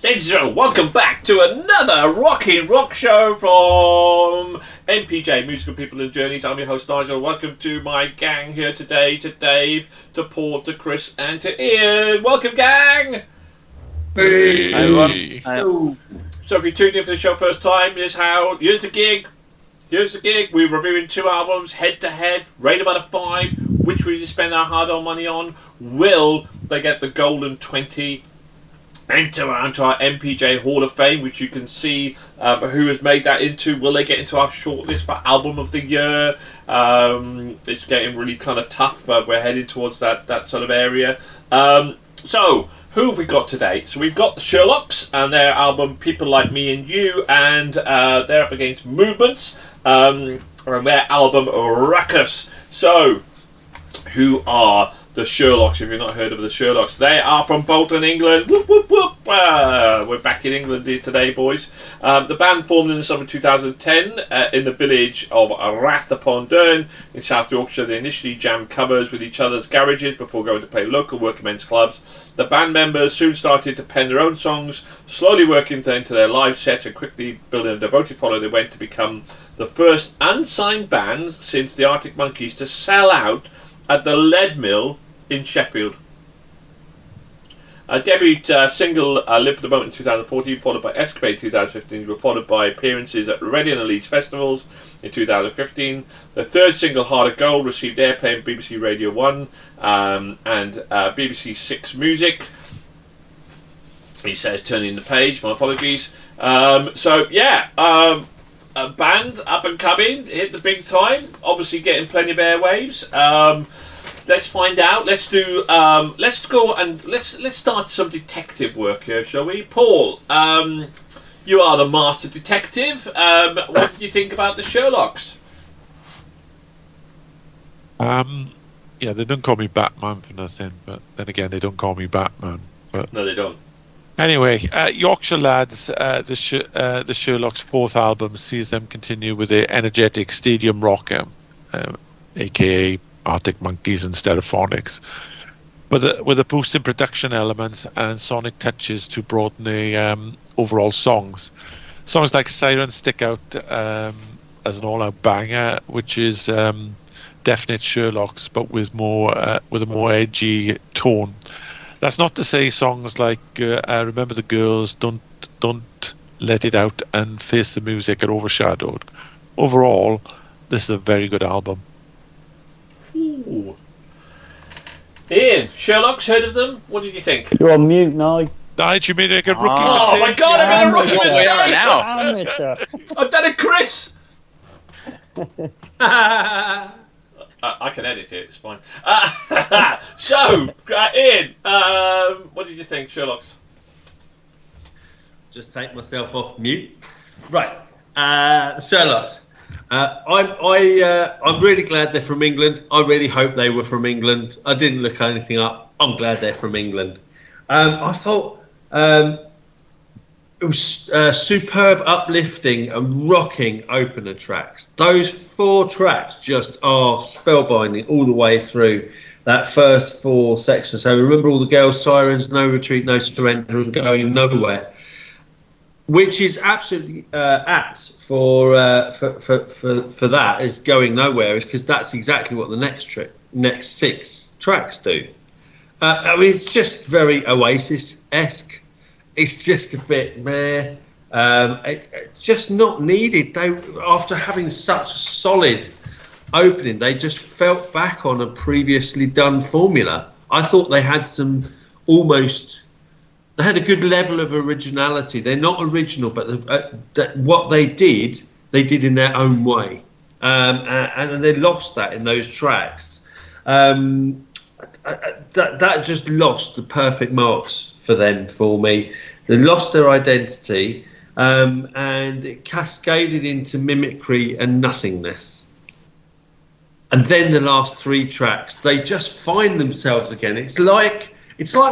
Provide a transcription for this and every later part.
Ladies and gentlemen, welcome back to another Rockin' Rock show from MPJ, Musical People and Journeys. I'm your host Nigel. Welcome to my gang here today, to Dave, to Paul, to Chris and to Ian. Welcome, gang! Hey. Hi. So if you tuned in for the show first time, here's the gig. We're reviewing 2 albums head to head, rated out of 5. Which we spend our hard-earned money on? Will they get the golden 20? Enter onto our MPJ Hall of Fame, which you can see who has made that into. Will they get into our shortlist for Album of the Year? It's getting really kind of tough. We're heading towards that sort of area. So, who have we got today? So we've got the Sherlocks and their album People Like Me and You, and they're up against Movements and their album Ruckus. So, who are the Sherlocks? If you've not heard of the Sherlocks, they are from Bolton, England. Whoop, whoop, whoop. We're back in England today, boys. The band formed in the summer 2010 in the village of Rath upon Dearne in South Yorkshire. They initially jammed covers with each other's garages before going to play local working men's clubs. The band members soon started to pen their own songs, slowly working into their live sets and quickly building a devoted following. They went to become the first unsigned band since the Arctic Monkeys to sell out at the Lead Mill in Sheffield. Debut single Live for the Moment in 2014, followed by Escapade in 2015, were followed by appearances at Reading and Leeds festivals in 2015. The third single, Heart of Gold, received airplay on BBC Radio 1 and BBC 6 Music. He says, turning the page, my apologies. A band up and coming, hit the big time, obviously getting plenty of airwaves. Let's find out. Let's go and let's start some detective work here, shall we? Paul, you are the master detective. What did you think about the Sherlocks? Yeah, they don't call me Batman for nothing, but then again, they don't call me Batman. But No, they don't. anyway, Yorkshire lads, the Sherlocks' 4th album sees them continue with their energetic stadium rock, aka Arctic Monkeys and Stereophonics, but with a boost in production elements and sonic touches to broaden the overall songs. Songs like Siren stick out as an all-out banger, which is definite Sherlocks, but with a more edgy tone. That's not to say songs like Remember the Girls, Don't Let It Out and Face the Music are overshadowed. Overall, this is a very good album. Ooh. Ian, Sherlocks, heard of them? What did you think? You're on mute now. Nigel, you made a rookie mistake. Oh my god, I made a rookie mistake! Amateur. I've done it, Chris! I can edit it, it's fine. So, Ian, what did you think, Sherlocks? Just take myself off mute. Right, Sherlocks. I'm really glad they're from England. I really hope they were from England. I didn't look anything up. I'm glad they're from England. I thought it was superb, uplifting and rocking opener tracks. Those 4 tracks just are spellbinding all the way through that first 4 sections. So remember all the girls' sirens, no retreat, no surrender, and going nowhere, which is absolutely apt for that is going nowhere, is because that's exactly what the next 6 tracks do. I mean, it's just very Oasis-esque. It's just a bit meh. It's just not needed. They, after having such a solid opening, they just fell back on a previously done formula. I thought they had they had a good level of originality. They're not original, but what they did in their own way. And they lost that in those tracks. That just lost the perfect marks for me. They lost their identity, and it cascaded into mimicry and nothingness. And then the last 3 tracks, they just find themselves again. It's like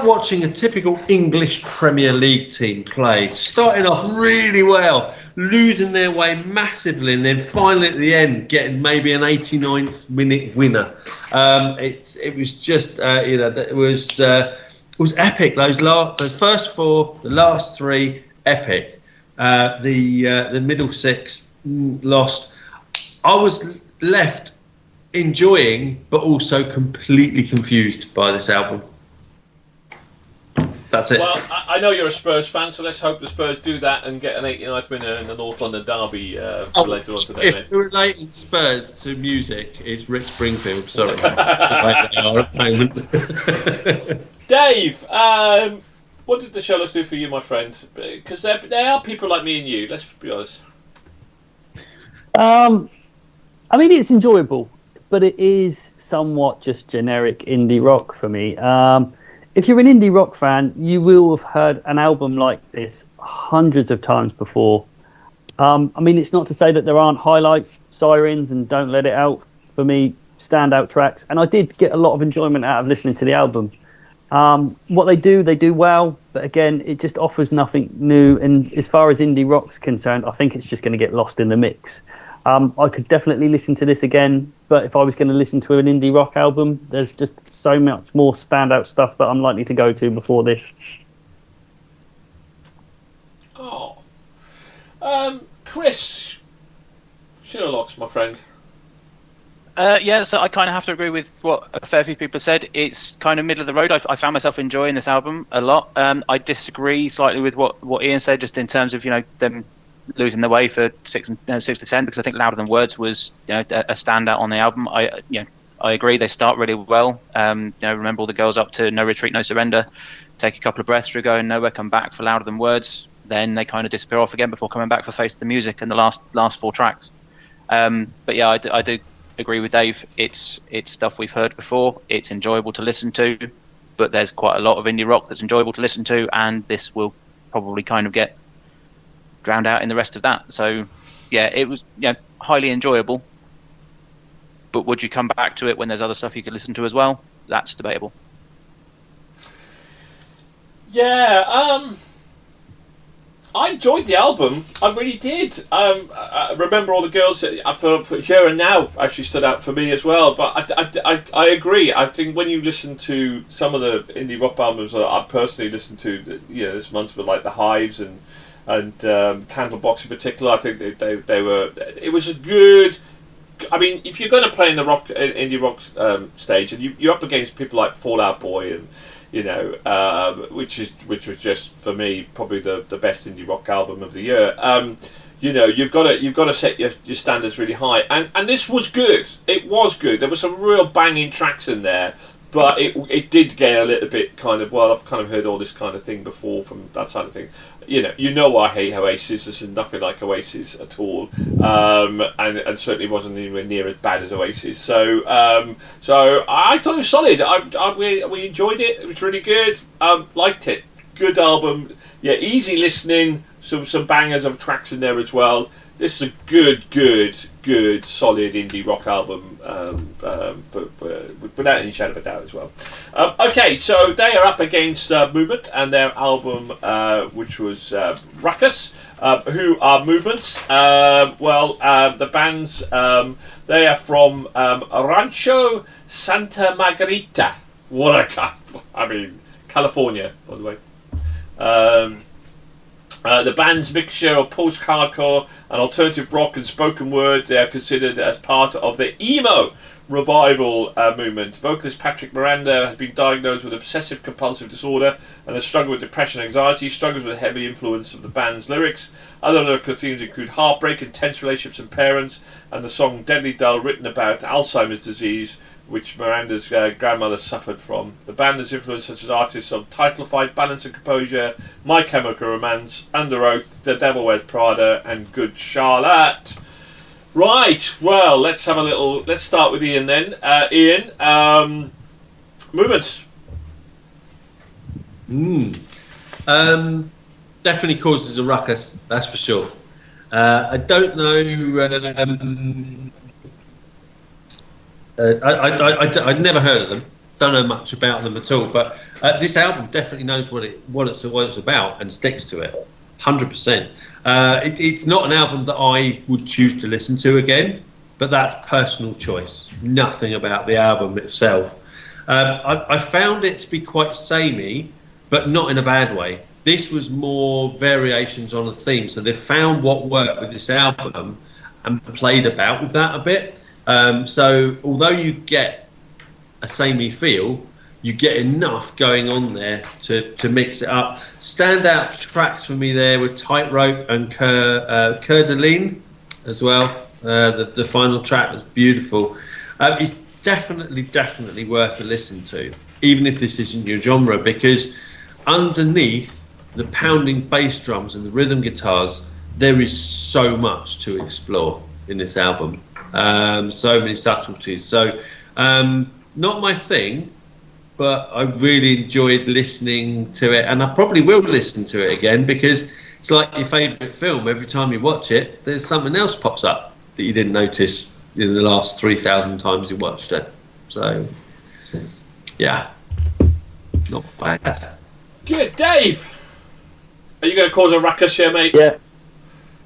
watching a typical English Premier League team play, starting off really well, losing their way massively, and then finally at the end getting maybe an 89th minute winner. It was just, it was was epic. The first 4, the last 3, epic. The middle 6 lost. I was left enjoying, but also completely confused by this album. That's it. Well, I know you're a Spurs fan, so let's hope the Spurs do that and get an 89th winner in the North London derby later on today. If you're relating Spurs to music, it's Rick Springfield. Sorry. The way they are at the moment. Dave, what did the Sherlocks do for you, my friend? Because they are people like me and you, let's be honest. I mean, it's enjoyable, but it is somewhat just generic indie rock for me. If you're an indie rock fan, you will have heard an album like this hundreds of times before. I mean, it's not to say that there aren't highlights, Sirens and Don't Let It Out, for me, standout tracks. And I did get a lot of enjoyment out of listening to the album. What they do well, but again, it just offers nothing new. And as far as indie rock's concerned, I think it's just going to get lost in the mix. I could definitely listen to this again, but if I was going to listen to an indie rock album, there's just so much more standout stuff that I'm likely to go to before this. Oh. Chris, Sherlocks, my friend. Yeah, so I kind of have to agree with what a fair few people said. It's kind of middle of the road. I found myself enjoying this album a lot. I disagree slightly with what Ian said, just in terms of them losing their way for 6 to 10, because I think Louder Than Words was a standout on the album. I agree they start really well. Remember all the girls up to No Retreat, No Surrender, take a couple of breaths through Going Nowhere, come back for Louder Than Words, then they kind of disappear off again before coming back for Face the Music and the last 4 tracks. But yeah, I do agree with Dave. It's stuff we've heard before. It's enjoyable to listen to, but there's quite a lot of indie rock that's enjoyable to listen to, and this will probably kind of get drowned out in the rest of that. So yeah, it was highly enjoyable, but would you come back to it when there's other stuff you could listen to as well? That's debatable. Yeah, I enjoyed the album. I really did. I remember all the girls for Here and Now actually stood out for me as well. But I agree. I think when you listen to some of the indie rock albums that I personally listened to, this month, were like The Hives and Candlebox in particular, I think they were. It was a good. I mean, if you're going to play in the indie rock stage, and you're up against people like Fall Out Boy and which was just for me probably the best indie rock album of the year. You've got to set your standards really high, and this was good. It was good. There were some real banging tracks in there. But it did get a little bit kind of, well, I've kind of heard all this kind of thing before from that side of thing. I hate Oasis. This is nothing like Oasis at all, and certainly wasn't anywhere near as bad as Oasis. So I thought it was solid. We enjoyed it. It was really good. Liked it. Good album. Yeah, easy listening. Some bangers of tracks in there as well. This is a good, solid indie rock album, but without any shadow of a doubt as well. Okay, so they are up against Movement and their album, which was Ruckus, who are Movements. The bands, they are from Rancho Santa Margarita. California, by the way. The band's mixture of post-hardcore and alternative rock and spoken word, they are considered as part of the emo revival movement. Vocalist Patrick Miranda has been diagnosed with obsessive-compulsive disorder and has struggled with depression and anxiety, struggles with a heavy influence of the band's lyrics. Other lyrical themes include heartbreak, intense relationships and parents, and the song Deadly Dull, written about Alzheimer's disease, which Miranda's grandmother suffered from. The band has influenced such as artists of Title Fight, Balance and Composure, My Chemical Romance, Under Oath, The Devil Wears Prada, and Good Charlotte. Right, well, let's start with Ian then. Ian, Movements. Definitely causes a ruckus, that's for sure. I don't know. I'd never heard of them. Don't know much about them at all. But this album definitely knows what it's about and sticks to it, 100%. It's not an album that I would choose to listen to again, but that's personal choice. Nothing about the album itself. I found it to be quite samey, but not in a bad way. This was more variations on a theme, so they found what worked with this album and played about with that a bit. So although you get a samey feel, you get enough going on there to mix it up. Standout tracks for me there were Tightrope and Coeur d'Alene as well. The final track was beautiful. It's definitely worth a listen to, even if this isn't your genre, because underneath the pounding bass drums and the rhythm guitars, there is so much to explore in this album. So many subtleties. So not my thing, but I really enjoyed listening to it, and I probably will listen to it again, because it's like your favourite film. Every time you watch it, there's something else pops up that you didn't notice in the last 3,000 times you watched it. So yeah, not bad. Good. Dave, are you going to cause a ruckus here, mate? Yeah.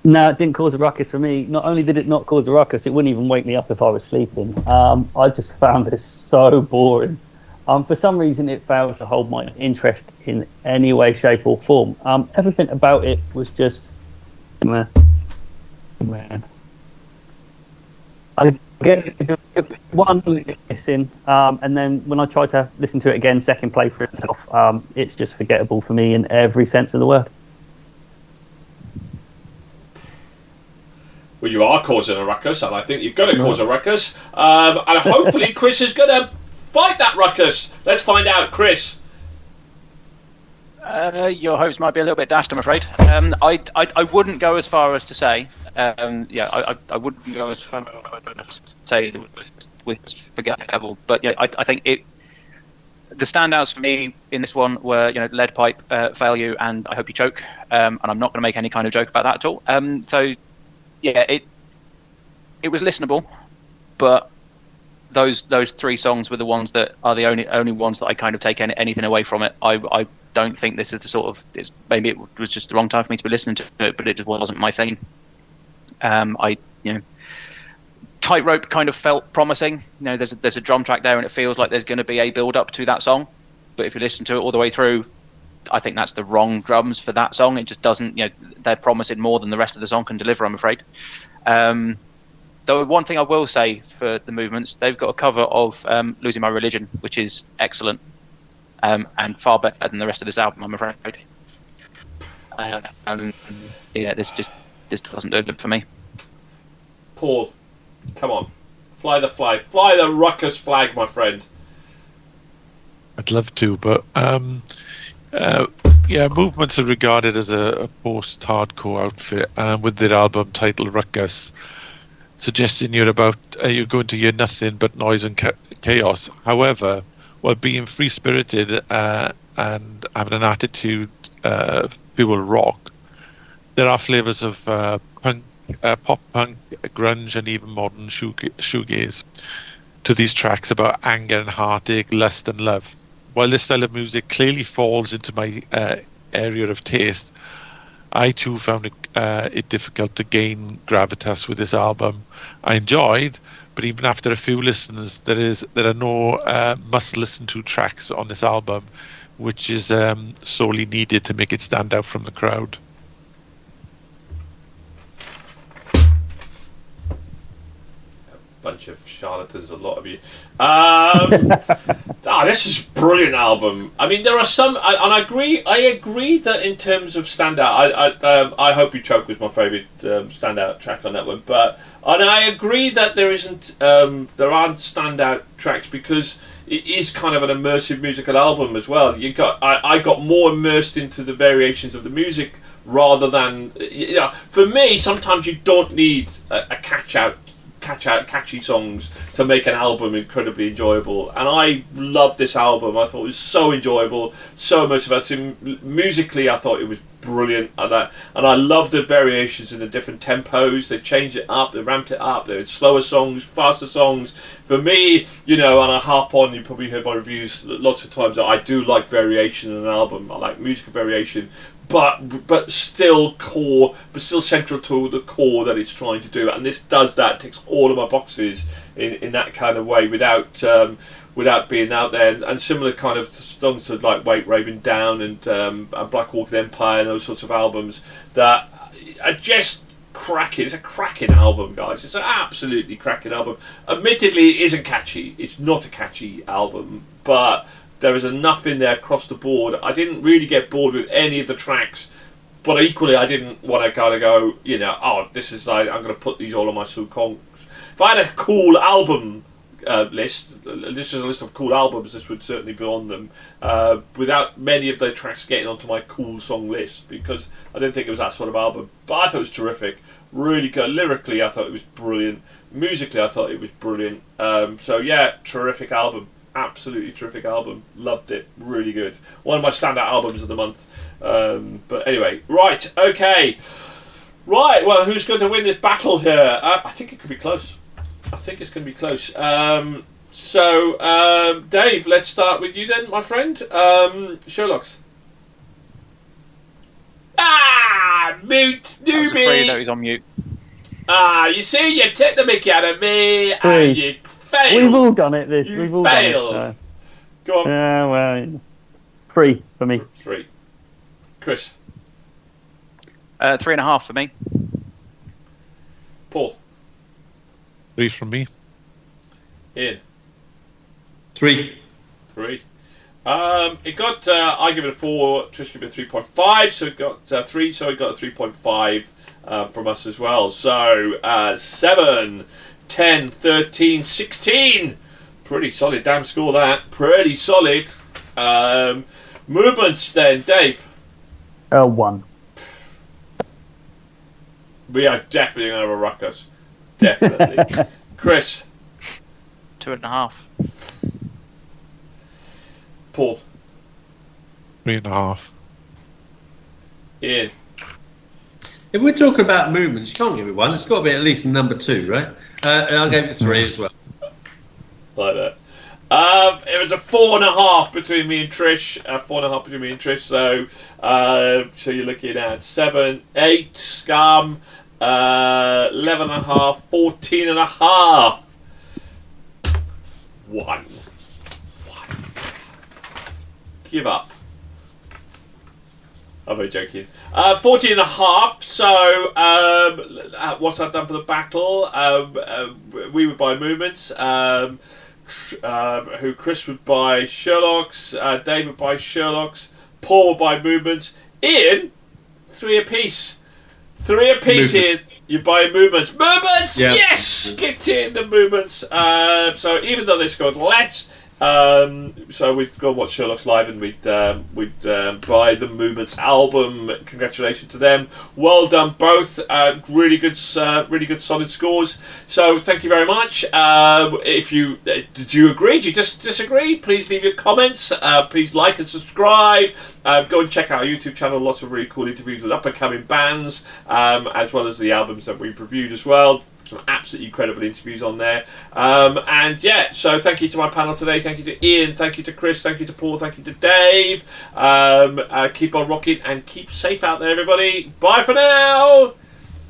No, it didn't cause a ruckus for me. Not only did it not cause a ruckus, it wouldn't even wake me up if I was sleeping. I just found this so boring. For some reason, it failed to hold my interest in any way, shape, or form. Everything about it was just meh. I get one listen, and then when I try to listen to it again, second play for itself, it's just forgettable for me in every sense of the word. Well, you are causing a ruckus, and I think you're going to cause a ruckus. And hopefully Chris is going to fight that ruckus. Let's find out, Chris. Your hopes might be a little bit dashed, I'm afraid. I wouldn't go as far as to say, I wouldn't go as far as to say it was forgettable. But yeah, I think the standouts for me in this one were, Lead Pipe, Fail You, and I Hope You Choke. And I'm not going to make any kind of joke about that at all. So yeah, it was listenable, but those three songs were the ones that are the only ones that I kind of take anything away from it. I don't think this is the sort of, maybe it was just the wrong time for me to be listening to it, but it just wasn't my thing. Tightrope kind of felt promising. There's a drum track there, and it feels like there's going to be a build up to that song. But if you listen to it all the way through, I think that's the wrong drums for that song. It just doesn't. They're promising more than the rest of the song can deliver, I'm afraid. Though one thing I will say for the Movements, they've got a cover of Losing My Religion, which is excellent, and far better than the rest of this album, I'm afraid. This just doesn't do it for me. Paul, come on. Fly the flag. Fly the ruckus flag, my friend. I'd love to, but Movements are regarded as a post-hardcore outfit, with their album titled Ruckus, suggesting you're going to hear nothing but noise and chaos. However, while being free-spirited and having an attitude fueled rock, there are flavours of punk, pop punk, grunge, and even modern shoegaze to these tracks about anger and heartache, lust and love. While this style of music clearly falls into my area of taste, I too found it difficult to gain gravitas with this album. I enjoyed, but even after a few listens, there are no must-listen-to tracks on this album, which is sorely needed to make it stand out from the crowd. Bunch of charlatans, a lot of you. This is a brilliant album. I mean, there are some, and I agree that in terms of standout, I Hope You Choke was my favourite standout track on that one. And I agree that there aren't standout tracks, because it is kind of an immersive musical album as well. I got more immersed into the variations of the music rather than, for me, sometimes you don't need a catchy songs to make an album incredibly enjoyable, and I loved this album. I thought it was so enjoyable, so immersive. Musically, I thought it was brilliant, and I loved the variations in the different tempos. They changed it up, they ramped it up. There were slower songs, faster songs. For me, and I harp on, you probably heard my reviews lots of times, that I do like variation in an album. I like musical variation, but still core, but still central to the core that it's trying to do. And this does that, ticks all of my boxes in that kind of way, without without being out there, and similar kind of songs to like Wake Raven Down and Black Orchid Empire and those sorts of albums that are just cracking. It's a cracking album, guys. It's an absolutely cracking album. Admittedly, it isn't catchy. It's not a catchy album, but there is enough in there across the board. I didn't really get bored with any of the tracks, but equally I didn't want to kind of go, this is like, I'm going to put these all on my songs. If I had a cool album list, this is a list of cool albums, this would certainly be on them, without many of the tracks getting onto my cool song list, because I didn't think it was that sort of album. But I thought it was terrific, really good. Lyrically, I thought it was brilliant. Musically, I thought it was brilliant. So yeah, terrific album, absolutely terrific album. Loved it, really good. One of my standout albums of the month. But anyway, right, okay, right. Well, who's going to win this battle here? I think it could be close. I think it's going to be close. So, Dave, let's start with you then, my friend. Sherlocks. Mute, newbie. No, he's on mute. You see, you took the mickey out of me, and you failed. We've all done it. We've all failed. done it. Go on. Yeah, well, 3 for me. 3. Chris. 3.5 for me. Paul. 3 from me. Ian. 3. 3. It got. I give it a 4. Trish gave it a 3.5. So it got 3. So it got a 3.5 from us as well. So 7, 10, 13, 16. Pretty solid. Damn score that. Pretty solid. Movements then, Dave. 1. We are definitely going to have a ruckus. Definitely. Chris. 2.5. Paul. 3.5. Ian. If we're talking about movements, you can't give it 1. It's got to be at least number 2, right? I gave it 3 as well. Like that. It was a 4.5 between me and Trish. 4.5 between me and Trish. So you're looking at 7, 8, Scum, 11.5, 14.5. 1. Give up. I'm only joking. 14.5. So what's that done for the battle? We would buy movements. Who Chris would buy Sherlocks, Dave would buy Sherlocks, Paul would buy movements, Ian, 3 apiece. 3 apiece, Ian. You buy movements. Movements! Yeah. Yes! Get in the movements. So even though they scored less, so we'd go and watch Sherlock's live, and we'd buy the Movements album. Congratulations to them. Well done, both. Really good, solid scores. So thank you very much. If you did you agree? Did you disagree? Please leave your comments. Please like and subscribe. Go and check out our YouTube channel. Lots of really cool interviews with up and coming bands, as well as the albums that we've reviewed as well. Some absolutely incredible interviews on there. And yeah, so thank you to my panel today. Thank you to Ian. Thank you to Chris. Thank you to Paul. Thank you to Dave. Keep on rocking and keep safe out there, everybody. Bye for now.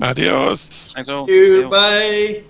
Adios. Thanks all. Bye.